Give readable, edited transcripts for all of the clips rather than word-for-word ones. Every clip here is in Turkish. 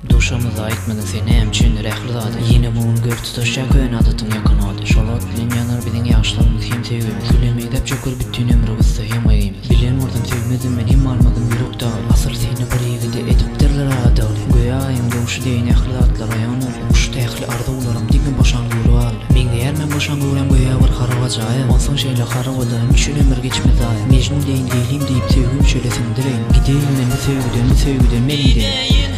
Duşamıza aitmedin seni emçindir ählizadı. Yine buğun gör tutuşa köyün adıtın yakanadı. Şolat bilen yanar bilen yaşlarımız hem sevgimiz. Sülemeyi dep çökür bütün ömrümüzde hem ayımız. Bilen oradan sevmedim ben hem almadım yürek dağıl. Asır seni bir yigide edip derler adal. Göya ayım doğuşu deyin ählizatlar ayanır. Uşta ähli arda ularım digin boşan guru al. Men eğer men boşan guram göya bir harabacayım. Olsun şeyle harabada üçün ömür geçmez ayım. Mecnun deyin değilim deyip sevgim şöyle sindireyim. Gideyim ben de sevgiden men gideyim.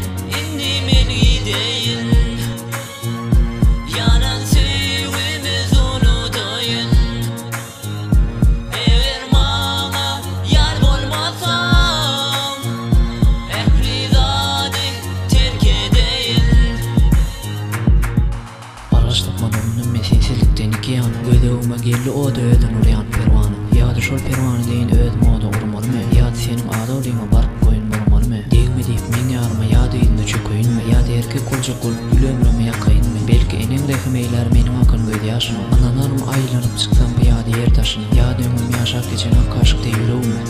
Yanan sevgimiz unutayın. Eğer bana yar olmasam, ehli zaten terk edeyim. Araştırmanın meselsizlikten iki yan. Gödevime geldi o da ödün uğrayan pervanı. Ya da şol pervanı deyin öd moda urmalı mı? Ya da senin adı olayıma bark koyun vurmalı mı? Değme deyip men yarıma ya da elini çököyün mü? Ya da erkek olacak olup gül ömrümü yakayın mı? Belki enin rehmeyler benim akın göz yaşını. Ananarım aylanıp çıksam bu ya da yer taşını. Ya da ömrüm yaşak geçen ak kaşık değil mi?